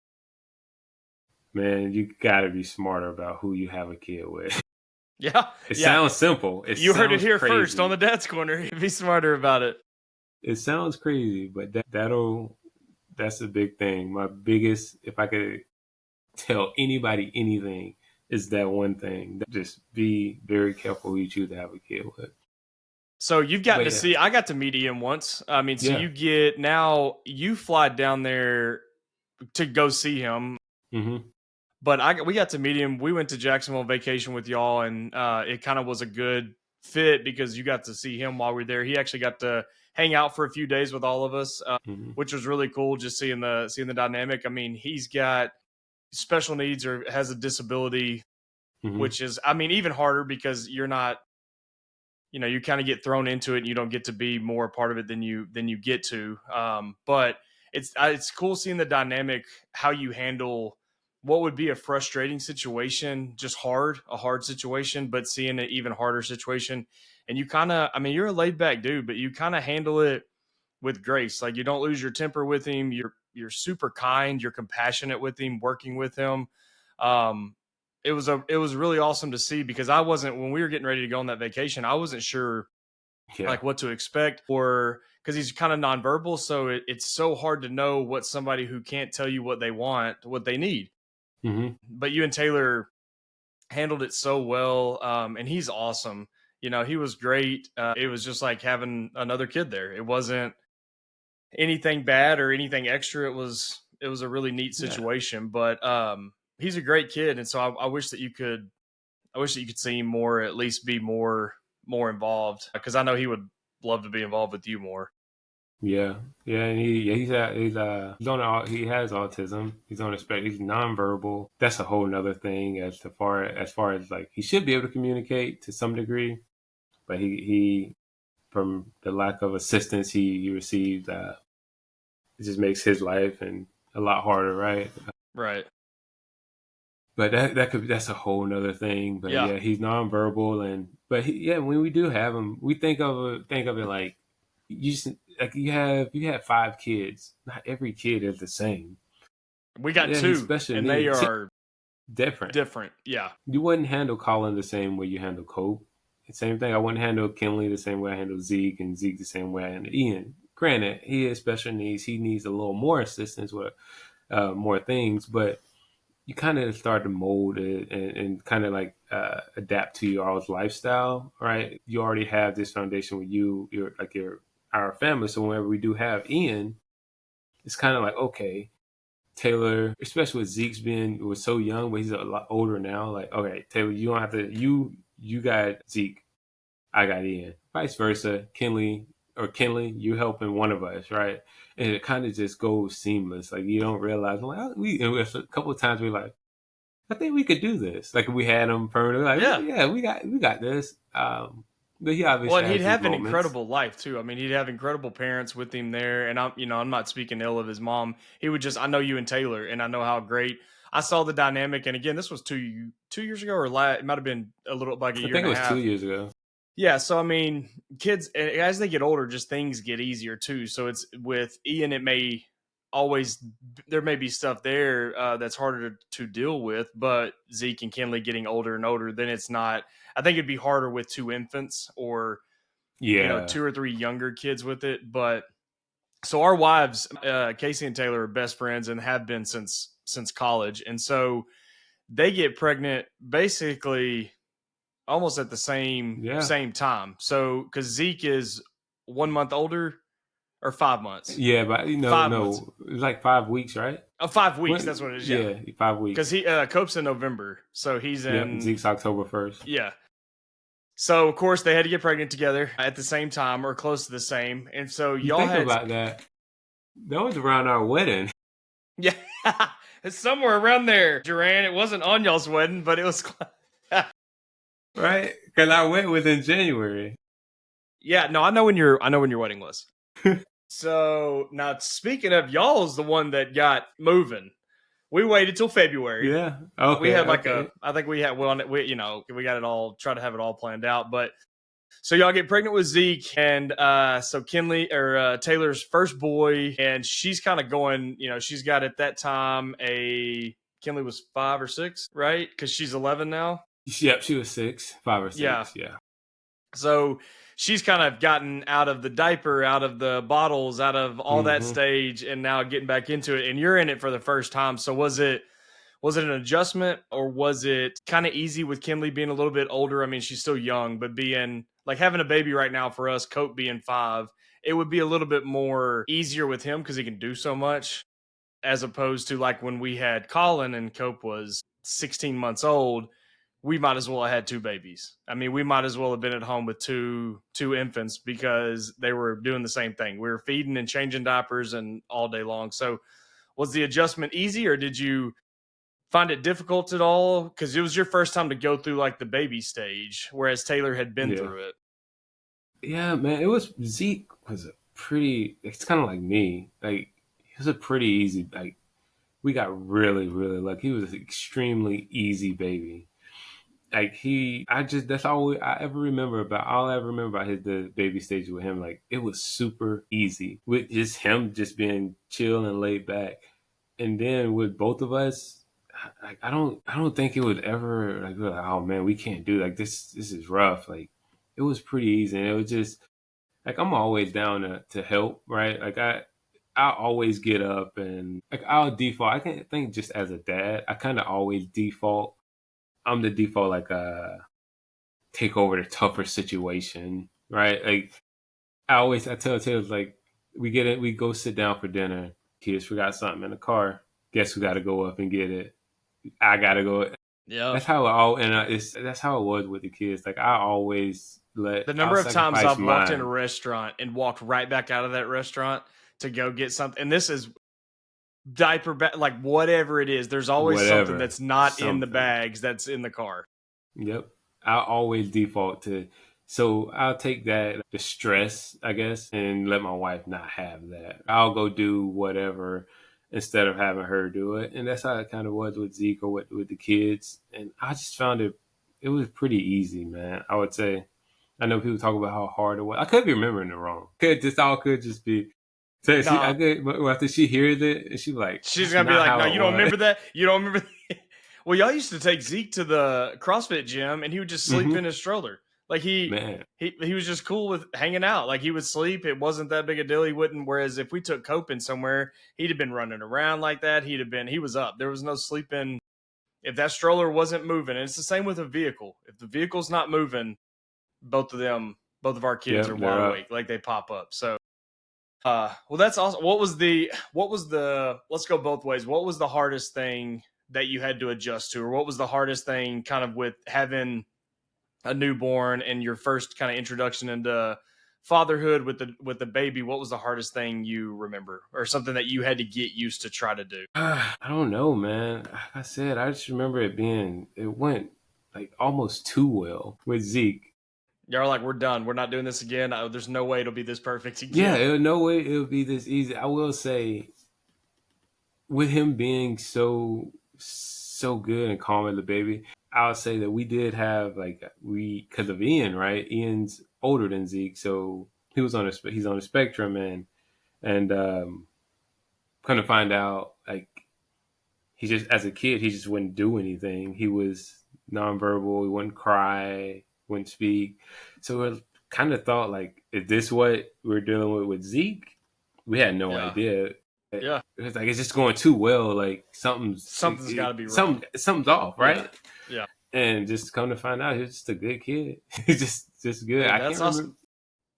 man, you got to be smarter about who you have a kid with. Yeah. It Yeah. sounds simple. It You heard it sounds here first on crazy. the Dad's Corner. Be smarter about it. It sounds crazy, but that's a big thing. My biggest, if I could tell anybody anything, is that one thing. Just be very careful who you choose to have a kid with. So you've gotten But to yeah, see, I got to meet Ian once. I mean, so yeah. you fly down there to go see him, Hmm. but we got to meet him. We went to Jacksonville on vacation with y'all, and it kind of was a good fit because you got to see him while we were there. He actually got to hang out for a few days with all of us, Hmm. which was really cool. Just seeing the dynamic. I mean, he's got special needs or has a disability, Hmm. which is, I mean, even harder because you're not, you kind of get thrown into it and you don't get to be more a part of it than you get to. But it's cool seeing the dynamic, how you handle what would be a frustrating situation, just a hard situation, but seeing an even harder situation. And you kind of, I mean, you're a laid back dude, but you kind of handle it with grace. Like, you don't lose your temper with him. You're super kind. You're compassionate with him, working with him. Um, it was really awesome to see because I wasn't, when we were getting ready to go on that vacation, I wasn't sure Yeah. like what to expect, or because he's kind of nonverbal, so it's so hard to know what somebody who can't tell you what they want, what they need. Hmm. But you and Taylor handled it so well, and he's awesome. He was great. It was just like having another kid there. It wasn't anything bad or anything extra. It was a really neat Yeah. situation. But he's a great kid, and so I wish that you could. I wish that you could see him more, at least be more involved, because I know he would love to be involved with you more. Yeah, yeah, and he's on he has autism. He's on a spectrum. He's nonverbal. That's a whole nother thing as far as like he should be able to communicate to some degree, but he from the lack of assistance he received, it just makes his life and a lot harder, right? Right. But that's a whole nother thing. But Yeah. yeah, he's nonverbal, yeah, when we do have him, we think of it like you just like you have 5 kids. Not every kid is the same. We got Yeah, he's two, special and they needs. are Different. different. Yeah. You wouldn't handle Colin the same way you handle Cope. Same thing. I wouldn't handle Kinley the same way I handle Zeke, and Zeke the same way I handle Ian. Granted, he has special needs. He needs a little more assistance with more things, but you kind of start to mold it and kind of like adapt to your all's lifestyle, right? You already have this foundation with our family. So whenever we do have Ian, it's kind of like, okay, Taylor, especially with Zeke's being was so young, but he's a lot older now. Like, okay, Taylor, you don't have to. You got Zeke, I got Ian. Vice versa, Kenley, you helping one of us, right? And it kind of just goes seamless. Like you don't realize. Like and a couple of times we're like, I think we could do this. Like we had him permanently. Like, Yeah. yeah, we got this. But he Well, obviously and he'd has his have an moments. incredible life too. I mean, he'd have incredible parents with him there. And I'm not speaking ill of his mom. He would just, I know you and Taylor, and I know how great. I saw the dynamic. And again, this was 2 years ago, or it might have been a little like a I year think and it a was two half. years ago. Yeah, so I mean, kids as they get older, just things get easier too. So it's with Ian, it may always there may be stuff there that's harder to deal with, but Zeke and Kinley getting older and older, then it's not. I think it'd be harder with two infants or Yeah, two or three younger kids with it. But so our wives, Casey and Taylor, are best friends and have been since college, and so they get pregnant basically almost at the same yeah, same time. So because Zeke is 1 month older or 5 months, yeah. But 5 months, no, it was like 5 weeks, right? 5 weeks. When, That's what it is. Yeah, yeah, 5 weeks. because he Cope's in November, so he's Yep, in Zeke's October 1st. yeah. So of course they had to get pregnant together at the same time or close to the same, and so You y'all think had about that? That was around our wedding, yeah. It's somewhere around there, Jaran. It wasn't on y'all's wedding, but it was. right? Because I went within January. Yeah, no, I know when your wedding was. So now speaking of y'all's the one that got moving. We waited till February. Yeah. We Okay. had like Okay. I think we had we got it all try to have it all planned out. But so y'all get pregnant with Zeke and so Kinley or Taylor's first boy, and she's kind of going, she's got at that time Kinley was 5 or 6, right? Because she's 11 now. Yep. She was 6, 5 or 6. Yeah. Yeah. So she's kind of gotten out of the diaper, out of the bottles, out of all that Mm-hmm. stage, and now getting back into it. And you're in it for the first time. So was it an adjustment, or was it kind of easy with Kinley being a little bit older? I mean, she's still young, but being like having a baby right now for us, Cope being 5, it would be a little bit more easier with him because he can do so much, as opposed to like when we had Colin and Cope was 16 months old. We might as well have had two babies. I mean, we might as well have been at home with two infants because they were doing the same thing. We were feeding and changing diapers and all day long. So was the adjustment easy, or did you find it difficult at all? Because it was your first time to go through like the baby stage, whereas Taylor had been Yeah. through it. Yeah, man. It was Zeke was a pretty. It's kind of like me. Like he was a pretty easy. Like we got really, really lucky. He was an extremely easy baby. Like I just that's all I ever remember about. All I ever remember about the baby stage with him. Like it was super easy with just him just being chill and laid back. And then with both of us, like I don't think it would ever like be like, oh man, we can't do like this is rough. Like it was pretty easy, and it was just like I'm always down to help, right? Like I always get up and like I'll default. I can think just as a dad, I kind of always default. I'm the default like take over the tougher situation, right? Like I tell Taylor like we get it, we go sit down for dinner. Kids forgot something in the car. Guess who got to go up and get it? I gotta go. Yeah. That's how that's how it was with the kids. Like I always The I'll number of times sacrifice I've walked in a mine, restaurant and walked right back out of that restaurant to go get something, and this is diaper bag, like whatever it is, there's always something whatever, that's not in the something. bags that's in the car. Yep. I always default to, so I'll take that, the stress, I guess, and let my wife not have that. I'll go do whatever instead of having her do it. And that's how it kind of was with Zeke or with the kids. And I just found it was pretty easy, man. I would say. I know people talk about how hard it was. I could be remembering it wrong. Could just be. So I Nah, could, but after she hears it, and she's like, she's "That's gonna be not like, no, how it you don't was." remember that, you don't remember that. Well, y'all used to take Zeke to the CrossFit gym and he would just sleep Hmm. in his stroller. Like Man. he was just cool with hanging out. Like he would sleep. It wasn't that big a deal. He wouldn't. Whereas if we took Copen somewhere, he'd have been running around like that. He was up. There was no sleeping. If that stroller wasn't moving, and it's the same with a vehicle. If the vehicle's not moving, both of our kids are Yep, wide they're awake. up. Like they pop up. So, well, that's awesome. What was the, let's go both ways. What was the hardest thing that you had to adjust to, or what was the hardest thing kind of with having a newborn and your first kind of introduction into fatherhood with the baby? What was the hardest thing you remember, or something that you had to get used to try to do? I don't know, man. Like I said, I just remember it went like almost too well with Zeke. You're like, we're done. We're not doing this again. There's no way it'll be this perfect Yeah, again. no way it would be this easy. I will say, with him being so good and calm as a baby, I would say that we did have like we because of Ian, right? Ian's older than Zeke, so he's on the spectrum, and kind of find out like he just as a kid he just wouldn't do anything. He was nonverbal. He wouldn't cry, wouldn't speak. So I kind of thought like, is this what we're dealing with Zeke? We had no Yeah. idea. Yeah. It was like it's just going too well. Like Something's got to be wrong. something's off, Yeah. right? Yeah. And just come to find out, he's just a good kid. He's just good. Dude, I that's can't awesome. remember.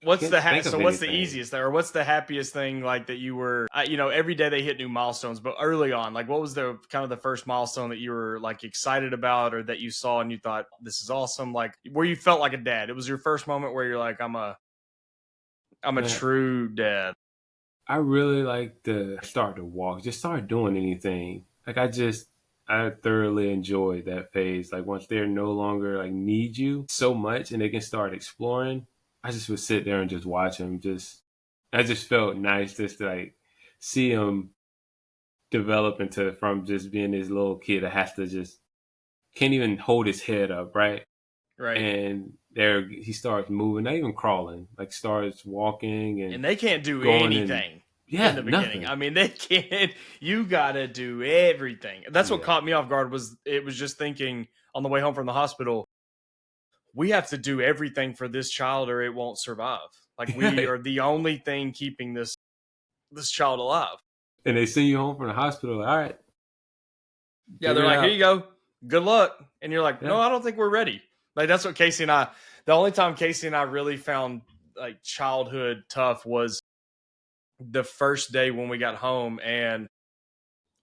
Can't think of What's the anything. easiest there, or what's the happiest thing like that you were, every day they hit new milestones, but early on, like what was the kind of the first milestone that you were like excited about, or that you saw and you thought this is awesome, like where you felt like a dad? It was your first moment where you're like, I'm a Man, true dad. I really like to start to walk, just start doing anything. Like I thoroughly enjoyed that phase. Like once they're no longer like need you so much and they can start exploring, I just would sit there and just watch them. I just felt nice just to like see him develop into from just being this little kid that has to just can't even hold his head up, right? Right. And there he starts moving, not even crawling, like starts walking and And they can't do going and anything in yeah, the beginning. nothing. I mean, they can't. You gotta do everything. That's what Yeah. caught me off guard. Was it was just thinking on the way home from the hospital, we have to do everything for this child or it won't survive. Like we are the only thing keeping this child alive. And they send you home from the hospital. Like, all right, Yeah, they're figure it like, here you out. go, good luck, and you're like, no, Yeah. I don't think we're ready. Like that's what Casey and I. The only time Casey and I really found like childhood tough was the first day when we got home and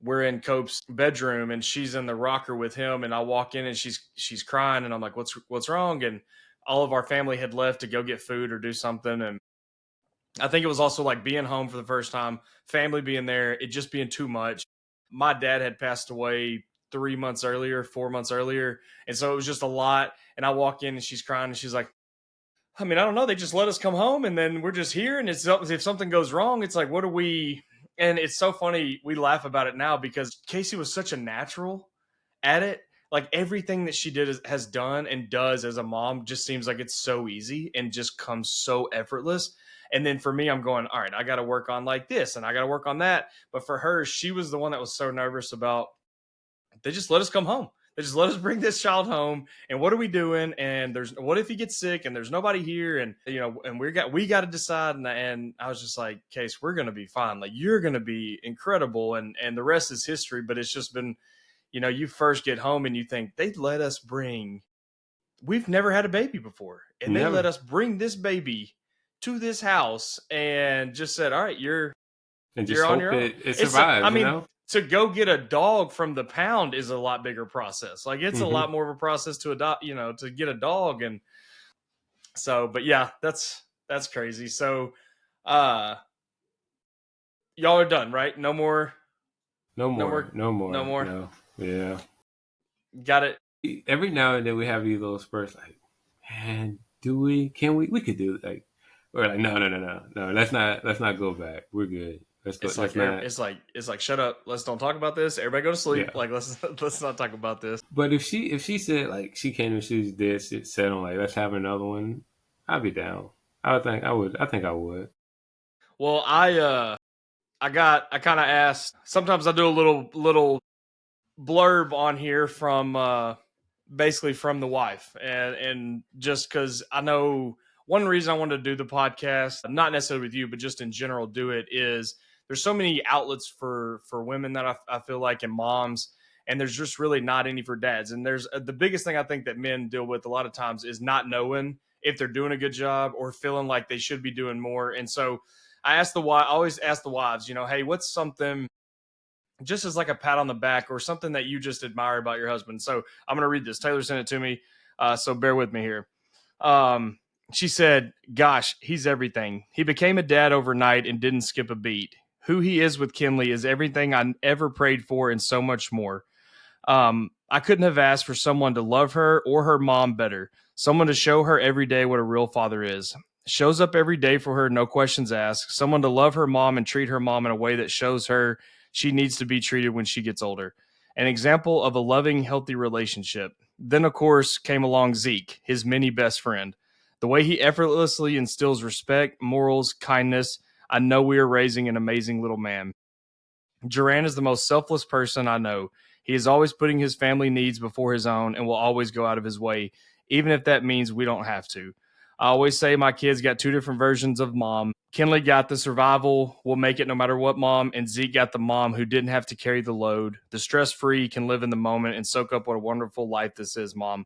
we're in Cope's bedroom and she's in the rocker with him, and I walk in and she's crying, and I'm like, what's wrong? And all of our family had left to go get food or do something, and I think it was also like being home for the first time, family being there, it just being too much. My dad had passed away 3 months earlier, 4 months earlier. And so it was just a lot. And I walk in and she's crying and she's like, I mean, I don't know. They just let us come home and then we're just here. And it's if something goes wrong, it's like, what are we? And it's so funny. We laugh about it now because Casey was such a natural at it. Like everything that she has done and does as a mom just seems like it's so easy and just comes so effortless. And then for me, I'm going, all right, I got to work on like this and I got to work on that. But for her, she was the one that was so nervous about, they just let us come home. They just let us bring this child home. And what are we doing? And there's, what if he gets sick and there's nobody here? And, and we got to decide. And I was just like, Case, we're going to be fine. Like you're going to be incredible. And the rest is history. But it's just been, you first get home and you think we've never had a baby before. And they let Never. us bring this baby to this house and just said, all right, And just you're on hope your own. it I survives, you mean, know? to go get a dog from the pound is a lot bigger process. Like it's a Hmm. lot more of a process to adopt, to get a dog. And so, but yeah, that's crazy. So, uh, y'all are done, right? No more, No no more. more, No no more. more. No. Yeah. Got it. Every now and then we have these little spurts like, man, can we could do it. Like we're like, no, let's not go back. We're good. Let's go, It's like let's not. it's like shut up. Let's don't talk about this. Everybody go to sleep. Yeah. Like let's not talk about this. But if she said like she came and she's this, it said on like let's have another one, I'd be down. I think I would. Well, I kind of asked. Sometimes I do a little blurb on here from basically from the wife, and just because I know one reason I wanted to do the podcast, not necessarily with you, but just in general, do it is there's so many outlets for women that I feel like, and moms, and there's just really not any for dads. And there's the biggest thing I think that men deal with a lot of times is not knowing if they're doing a good job or feeling like they should be doing more. And so I always ask the wives, hey, what's something just as like a pat on the back or something that you just admire about your husband. So I'm going to read this. Taylor sent it to me. So bear with me here. Um, she said, gosh, he's everything. He became a dad overnight and didn't skip a beat. Who he is with Kinley is everything I ever prayed for and so much more. I couldn't have asked for someone to love her or her mom better. Someone to show her every day what a real father is. Shows up every day for her, no questions asked. Someone to love her mom and treat her mom in a way that shows her she needs to be treated when she gets older. An example of a loving, healthy relationship. Then, of course, came along Zeke, his mini best friend. The way he effortlessly instills respect, morals, kindness. I know we are raising an amazing little man. Jaran is the most selfless person I know. He is always putting his family needs before his own and will always go out of his way, even if that means we don't have to. I always say my kids got two different versions of mom. Kinley got the survival, will make it no matter what mom, and Zeke got the mom who didn't have to carry the load, the stress free, can live in the moment and soak up what a wonderful life this is, mom.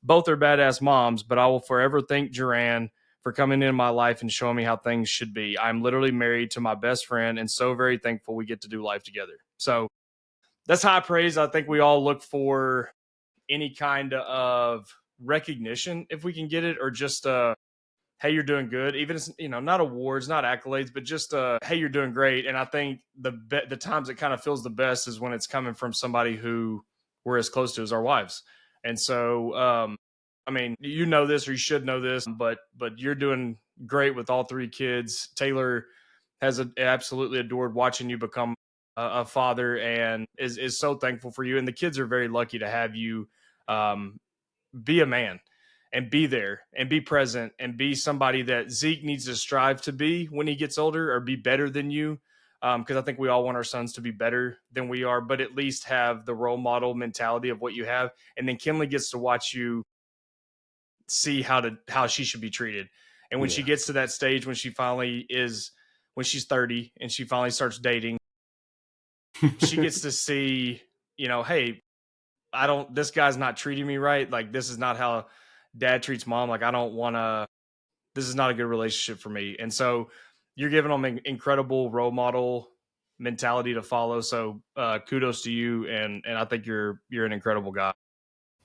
Both are badass moms, but I will forever thank Jaran for coming into my life and showing me how things should be. I'm literally married to my best friend and so very thankful we get to do life together. So that's high praise. I think we all look for any kind of recognition if we can get it, or just hey, you're doing good. Even if, not awards, not accolades, but just hey, you're doing great. And I think the times it kind of feels the best is when it's coming from somebody who we're as close to as our wives. And so, I mean, you know this, or you should know this, but you're doing great with all three kids. Taylor has absolutely adored watching you become a father, and is so thankful for you. And the kids are very lucky to have you um, be a man and be there and be present and be somebody that Zeke needs to strive to be when he gets older, or be better than you. Because I think we all want our sons to be better than we are, but at least have the role model mentality of what you have. And then Kinley gets to watch you see how she should be treated. And when she Yeah. gets to that stage, when she's 30 and she finally starts dating, she gets to see, hey, this guy's not treating me right. Like, this is not how dad treats mom. Like, I don't want to, this is not a good relationship for me. And so you're giving them an incredible role model mentality to follow. So kudos to you. And I think you're an incredible guy.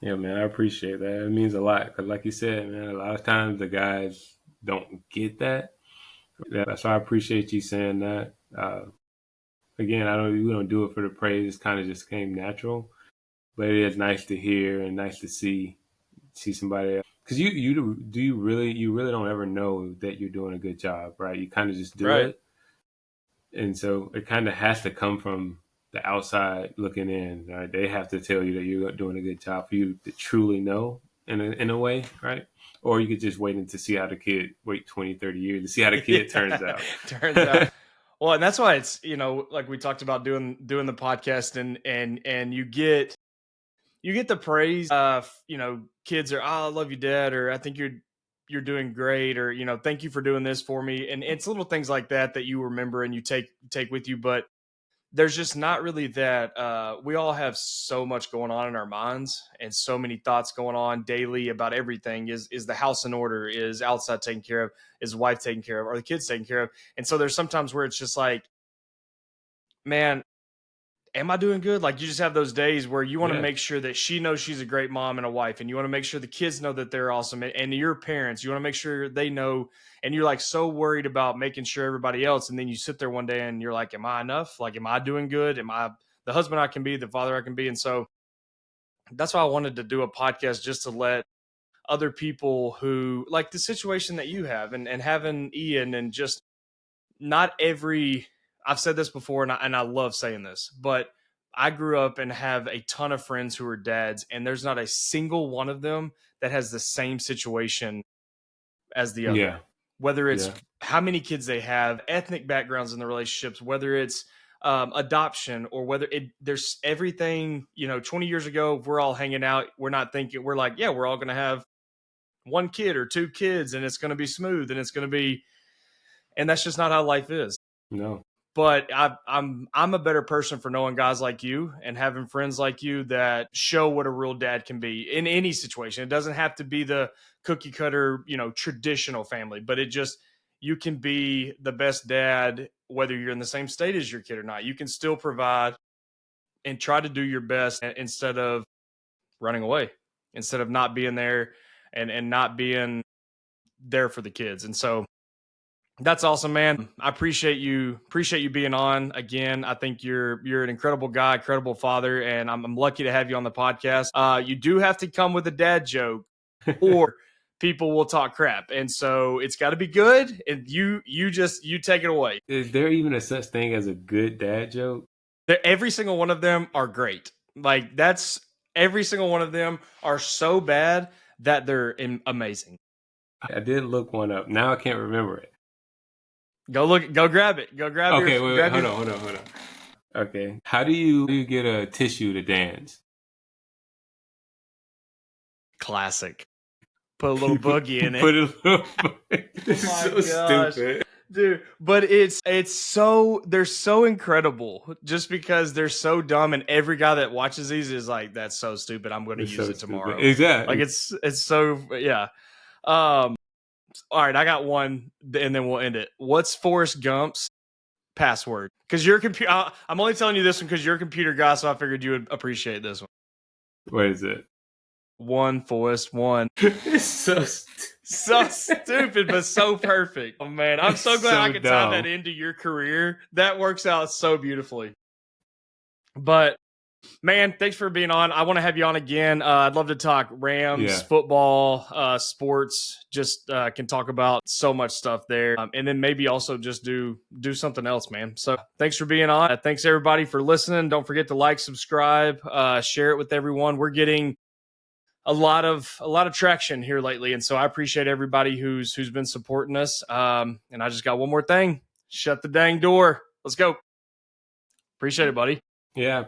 Yeah, man, I appreciate that. It means a lot because, like you said, man, a lot of times the guys don't get that. So I appreciate you saying that. Again, we don't do it for the praise. It kind of just came natural, but it is nice to hear and nice to see somebody else. Because you really don't ever know that you're doing a good job, right? You kind of just do Right. it, and so it kind of has to come from the outside looking in, right? They have to tell you that you're doing a good job for you to truly know in a way, right? Or you could just wait to see how the kid wait 20, 30 years to see how the kid turns Yeah, out. turns out. Well, and that's why it's, like we talked about doing the podcast, and you get the praise. Kids are, oh, I love you, dad, or I think you're doing great, or thank you for doing this for me. And it's little things like that you remember and you take with you. But there's just not really that. We all have so much going on in our minds and so many thoughts going on daily about everything. Is the house in order? Is outside taken care of? Is wife taken care of? Are the kids taken care of? And so there's sometimes where it's just like, man, am I doing good? Like, you just have those days where you want to Yeah, make sure that she knows she's a great mom and a wife, and you want to make sure the kids know that they're awesome, and your parents, you want to make sure they know, and you're like so worried about making sure everybody else. And then you sit there one day and you're like, am I enough? Like, am I doing good? Am I the husband I can be, the father I can be? And so that's why I wanted to do a podcast, just to let other people who like the situation that you have, and having Ian, and just not every, I've said this before, and I love saying this, but I grew up and have a ton of friends who are dads, and there's not a single one of them that has the same situation as the other. yeah, Whether it's yeah, how many kids they have, ethnic backgrounds in the relationships, whether it's adoption, or whether there's everything, 20 years ago, we're all hanging out. We're not thinking, we're like, yeah, we're all going to have one kid or two kids and it's going to be smooth and it's going to be, and that's just not how life is. No. But I'm a better person for knowing guys like you and having friends like you that show what a real dad can be in any situation. It doesn't have to be the cookie cutter, traditional family, but you can be the best dad whether you're in the same state as your kid or not. You can still provide and try to do your best instead of running away, instead of not being there and not being there for the kids. And so that's awesome, man. I appreciate you being on again. I think you're an incredible guy, incredible father, and I'm lucky to have you on the podcast. You do have to come with a dad joke, or people will talk crap, and so it's got to be good. And you take it away. Is there even a such thing as a good dad joke? Every single one of them are great. Like every single one of them are so bad that they're amazing. I did look one up. Now I can't remember it. Go grab it. Go grab it. Okay, wait, hold on. Okay. How do you get a tissue to dance? Classic. Put a little boogie in it. Put a little It's so stupid. Dude, but it's so, they're so incredible just because they're so dumb, and every guy that watches these is like, that's so stupid, I'm going to use it tomorrow. Exactly. Like it's so, yeah. All right, I got one, and then we'll end it. What's Forrest Gump's password? Because you're a computer. I'm only telling you this one because you're a computer guy, so I figured you would appreciate this one. What is it? 1 Forrest 1. It's so stupid, but so perfect. Oh man, I'm so glad I could tie that into your career. That works out so beautifully. But man, thanks for being on. I want to have you on again. I'd love to talk Rams, football, sports. Just can talk about so much stuff there. And then maybe also just do something else, man. So thanks for being on. Thanks everybody for listening. Don't forget to like, subscribe, share it with everyone. We're getting a lot of traction here lately. And so I appreciate everybody who's been supporting us. And I just got one more thing. Shut the dang door. Let's go. Appreciate it, buddy. Yeah.